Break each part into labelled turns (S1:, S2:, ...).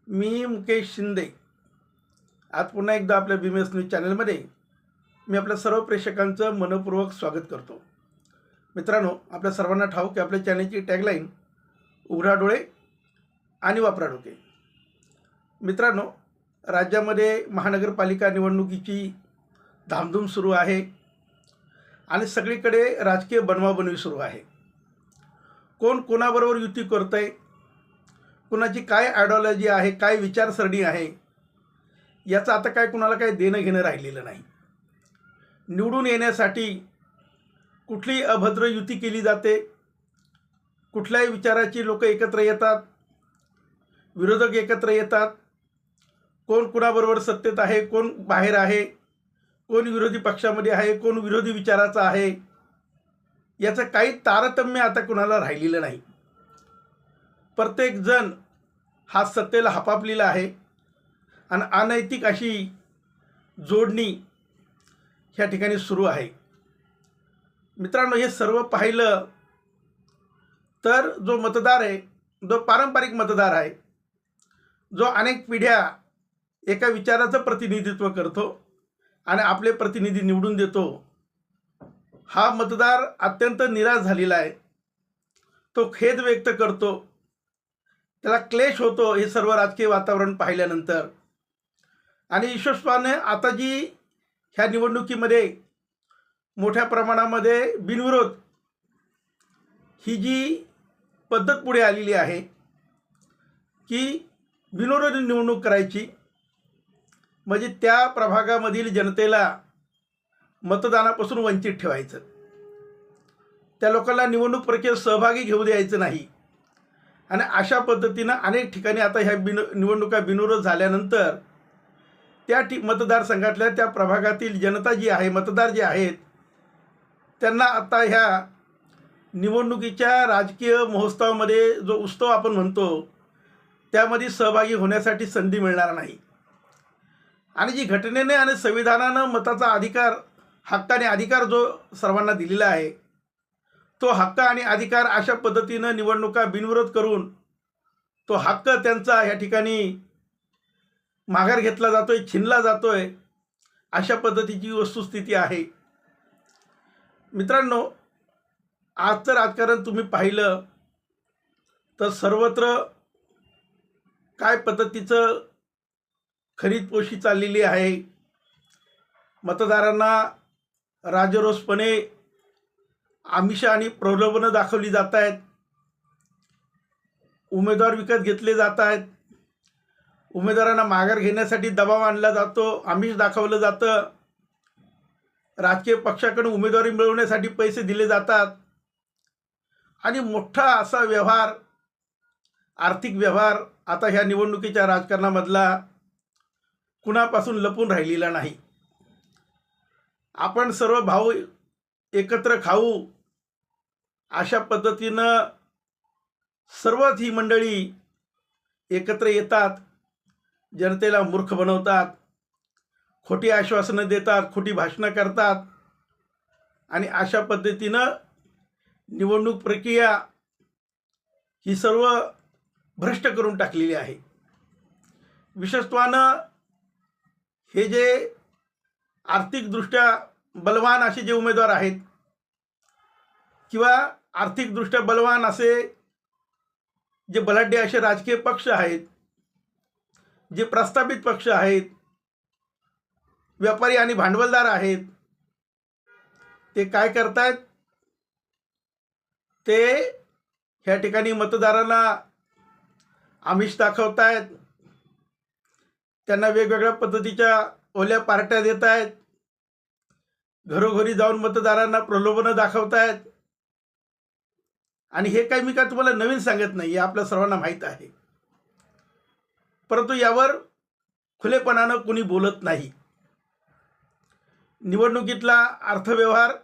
S1: मी मुकेश शिंदे आज पुन्हा एकदा आपल्या BMS न्यूज चॅनलमध्ये मी आपल्या सर्व प्रेक्षकांचं मनपूर्वक स्वागत करतो. मित्रांनो, आपल्या सर्वांना ठाऊक की आपल्या चॅनलची टॅगलाईन उघडा डोळे आणि वापरा डोके. मित्रांनो, राज्यामध्ये महानगरपालिका निवडणुकीची धामधूम सुरू आहे आणि सगळीकडे राजकीय बनवाबनवी सुरू आहे. कोण कोणाबरोबर युती करतंय, कुणाची काय आयडिओलॉजी आहे, काय विचारसरणी आहे, याचं आता काय कुणाला काही देणं घेणं राहिलेलं नाही. निवडून येण्यासाठी कुठली अभद्र युती केली जाते, कुठल्याही विचाराची लोक एकत्र येतात, विरोधक एकत्र येतात, कोण कुणाबरोबर सत्तेत आहे, कोण बाहेर आहे, कोण विरोधी पक्षामध्ये आहे, कोण विरोधी विचाराचा आहे, याचं काही तारतम्य आता कुणाला राहिलेलं नाही. प्रत्येकजण हा सत्तेला हपापलेला आहे आणि अनैतिक अशी जोडणी ह्या ठिकाणी सुरू आहे. मित्रांनो, हे सर्व पाहिलं तर जो मतदार आहे, जो पारंपरिक मतदार आहे, जो अनेक पिढ्या एका विचाराचं प्रतिनिधित्व करतो आणि आपले प्रतिनिधी निवडून देतो, हा मतदार अत्यंत निराश झालेला आहे. तो खेद व्यक्त करतो, त्याला क्लेश होतो हे सर्व राजकीय वातावरण पाहिल्यानंतर. आणि ईश्वरस्वाने आता जी ह्या निवडणुकीमध्ये मोठ्या प्रमाणामध्ये बिनविरोध ही जी पद्धत पुढे आलेली आहे की बिनविरोध निवडणूक करायची, म्हणजे त्या प्रभागामधील जनतेला मतदानापासून वंचित ठेवायचं, त्या लोकांना निवडणूक प्रक्रियेत सहभागी घेऊ द्यायचं नाही. आणि अशा पद्धतीनं अनेक ठिकाणी आता ह्या निवडणुका बिनविरोध झाल्यानंतर त्या मतदारसंघातल्या त्या प्रभागातील जनता जी आहे, मतदार जे आहेत, त्यांना आता ह्या निवडणुकीच्या राजकीय महोत्सवामध्ये जो उत्सव आपण म्हणतो त्यामध्ये सहभागी होण्यासाठी संधी मिळणार नाही. आणि जी घटनेने आणि संविधानानं मताचा अधिकार, हक्क आणि अधिकार जो सर्वांना दिलेला आहे, तो हक्क आणि अधिकार अशा पद्धतीनं निवडणुका बिनविरोध करून तो हक्क त्यांचा ह्या ठिकाणी माघार घेतला जातोय, छिनला जातोय, अशा पद्धतीची वस्तुस्थिती आहे. मित्रांनो, आजचं राजकारण तुम्ही पाहिलं तर सर्वत्र काय पद्धतीचं खरीदपोशी चाललेली आहे. मतदारांना राजरोसपणे आमिष आणि प्रलोभनं दाखवली जात आहेत, उमेदवार विकत घेतले जात आहेत, उमेदवारांना माघार घेण्यासाठी दबाव आणला जातो, आमिष दाखवलं जातं, राजकीय पक्षाकडून उमेदवारी मिळवण्यासाठी पैसे दिले जातात आणि मोठा असा व्यवहार, आर्थिक व्यवहार आता ह्या निवडणुकीच्या राजकारणामधला कुणापासून लपून राहिलेला नाही. आपण सर्व भाऊ एकत्र खाऊ अशा पद्धतीनं सर्वच ही मंडळी एकत्र येतात, जनतेला मूर्ख बनवतात, खोटी आश्वासनं देतात, खोटी भाषणं करतात आणि अशा पद्धतीनं निवडणूक प्रक्रिया ही सर्व भ्रष्ट करून टाकलेली आहे. विशेषत्वानं हे जे आर्थिकदृष्ट्या बलवान असे जे उमेदवार आहेत किंवा आर्थिकदृष्ट्या बलवान असे जे बलाढ्य असे राजकीय पक्ष आहेत, जे प्रस्थापित पक्ष आहेत, व्यापारी आणि भांडवलदार आहेत, ते काय करतायत, ते ह्या ठिकाणी मतदारांना आमिष दाखवतायत, त्यांना वेगवेगळ्या पद्धतीच्या ओल्या पार्ट्या देत आहेत, घरोघरी जाऊन मतदारांना प्रलोभनं दाखवतायत. आणि हे काही मी काय तुम्हाला नवीन सांगत नाही, हे आपल्या सर्वांना माहीत आहे, परंतु यावर खुलेपणानं कोणी बोलत नाही. निवडणुकीतला अर्थव्यवहार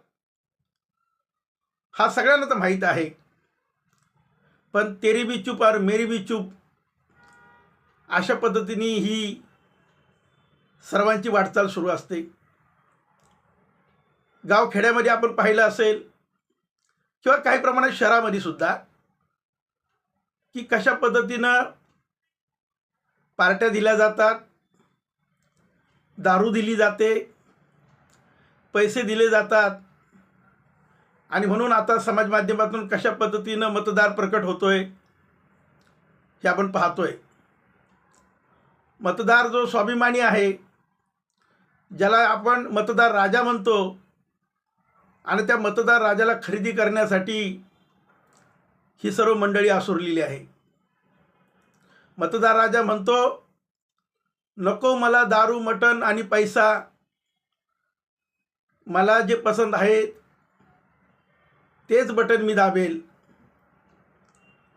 S1: हा सगळ्यांना तर माहीत आहे, पण तेरी भी चूप और मेरी भी चूप अशा पद्धतीने ही सर्वांची वाटचाल सुरू असते. गावखेड्यामध्ये आपण पाहिलं असेल किंवा काही प्रमाणात शहरामध्ये सुद्धा की कशा पद्धतीनं पार्ट्या दिल्या जातात, दारू दिली जाते, पैसे दिले जातात. आणि म्हणून आता समाज माध्यमातून कशा पद्धतीनं मतदार प्रकट होतोय हे आपण पाहतोय. मतदार जो स्वाभिमानी आहे, ज्याला आपण मतदार राजा म्हणतो, आणि त्या मतदार राजाला खरेदी करण्यासाठी ही सर्व मंडळी आसुरलेली आहे. मतदार राजा म्हणतो, नको मला दारू, मटण आणि पैसा, मला जे पसंत आहे तेच बटन मी दाबेल.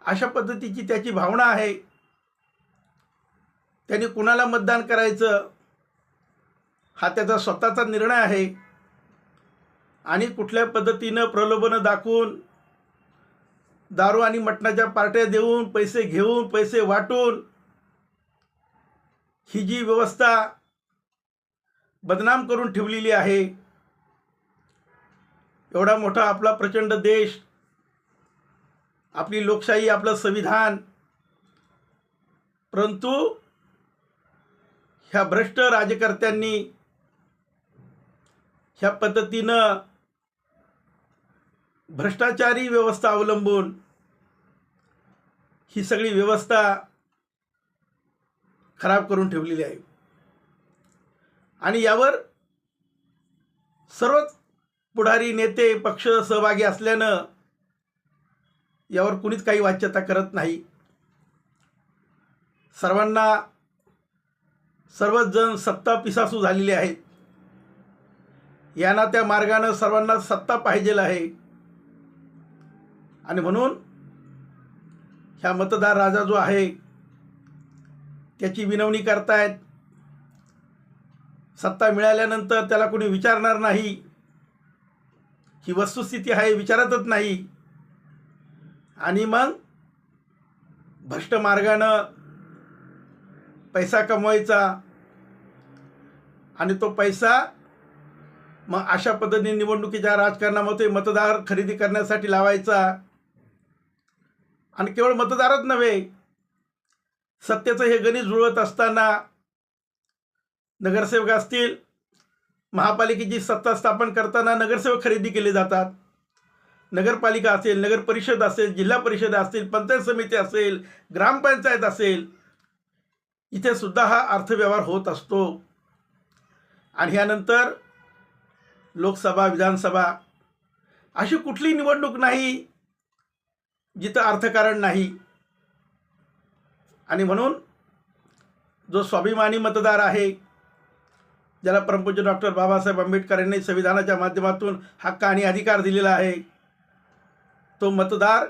S1: अशा पद्धतीची त्याची भावना आहे. त्यांनी कुणाला मतदान करायचं हा त्याचा स्वतःचा निर्णय आहे. आणि कुठल्या पद्धतीनं प्रलोभनं दाखवून, दारू आणि मटणाच्या पार्ट्या देऊन, पैसे घेऊन, पैसे वाटून ही जी व्यवस्था बदनाम करून ठेवलेली आहे. एवढा मोठा आपला प्रचंड देश, आपली लोकशाही, आपलं संविधान, परंतु ह्या भ्रष्ट राजकर्त्यांनी ह्या पद्धतीनं भ्रष्टाचारी व्यवस्था अवलंबून ही सगळी व्यवस्था खराब करून ठेवलेली आहे. आणि यावर सर्वच पुढारी नेते पक्ष सहभागी असल्यानं यावर कुणीच काही वाच्यता करत नाही. सर्वच जण सत्ता पिसासू झालेले आहेत. यांना त्या मार्गानं सर्वांना सत्ता पाहिजेल आहे. आणि म्हणून ह्या मतदार राजा जो आहे त्याची विनवणी करतायत. सत्ता मिळाल्यानंतर त्याला कोणी विचारणार नाही, ही वस्तुस्थिती आहे, विचारतच नाही. आणि मग भ्रष्ट मार्गानं पैसा कमवायचा आणि तो पैसा मग अशा पद्धतीने निवडणुकीच्या राजकारणामध्ये मतदार खरेदी करण्यासाठी लावायचा. आणि केवळ मतदारच नव्हे, सत्तेचं हे गणित जुळवत असताना नगरसेवक असतील, महापालिकेची सत्ता स्थापन करताना नगरसेवक खरेदी केले जातात. नगरपालिका असेल, नगर परिषद असेल, जिल्हा परिषद असतील, पंचायत समिती असेल, ग्रामपंचायत असेल, इथे सुद्धा हा अर्थव्यवहार होत असतो. आणि ह्यानंतर लोकसभा, विधानसभा अशी कुठली निवडणूक नाही जिथं अर्थकारण नाही. आणि म्हणून जो स्वाभिमानी मतदार आहे, ज्याला परमपूज्य डॉक्टर बाबासाहेब आंबेडकर यांनी संविधानाच्या माध्यमातून हक्क आणि अधिकार दिलेला आहे, तो मतदार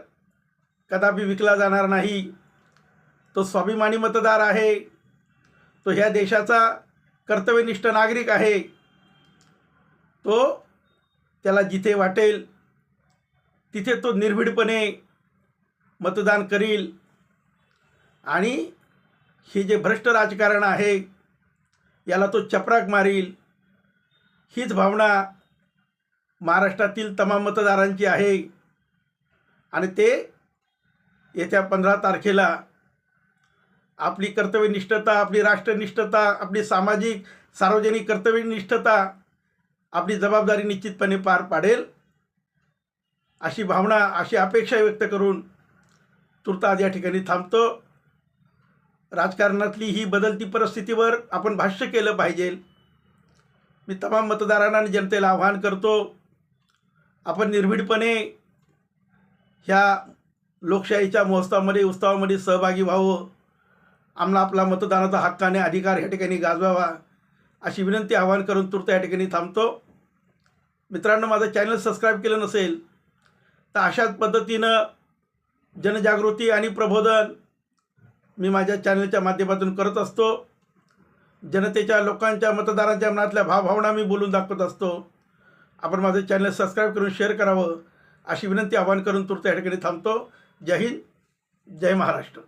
S1: कदापि विकला जाणार नाही. तो स्वाभिमानी मतदार आहे. तो ह्या देशाचा कर्तव्यनिष्ठ नागरिक आहे. तो त्याला जिथे वाटेल तिथे तो निर्भीडपणे मतदान करील. आणि हे जे भ्रष्ट राजकारण आहे याला तो चपराक मारील. हीच भावना महाराष्ट्रातील तमाम मतदारांची आहे. आणि ते येत्या 15 तारखेला आपली कर्तव्यनिष्ठता, आपली राष्ट्रनिष्ठता, आपली सामाजिक सार्वजनिक कर्तव्यनिष्ठता, आपली जबाबदारी निश्चितपणे पार पाडेल अशी भावना, अशी अपेक्षा व्यक्त करून तुर्तास या ठिकाणी थांबतो. राजकारणातली ही बदलती परिस्थितीवर आपण भाष्य केलं पाहिजे. मी तमाम मतदारांना आणि जनतेला आवाहन करतो, आपण निर्भीडपणे ह्या लोकशाहीच्या महोत्सवामध्ये, उत्सवामध्ये सहभागी व्हावं. आम्हाला आपला मतदानाचा हक्क आणि अधिकार या ठिकाणी गाजवावा अशी विनंती, आवाहन करून तुर्त या ठिकाणी थांबतो. मित्रांनो, माझं चॅनल सबस्क्राईब केलं नसेल तर अशाच पद्धतीनं जनजागृती आणि प्रबोधन मी माझ्या चॅनलच्या माध्यमातून करत असतो. जनतेच्या, लोकांच्या, मतदारांच्या मनातल्या भावभावना मी बोलून दाखवत असतो. आपण माझं चॅनल सबस्क्राईब करून शेअर करावं अशी विनंती, आवाहन करून तुर्त या ठिकाणी थांबतो. जय हिंद, जय महाराष्ट्र.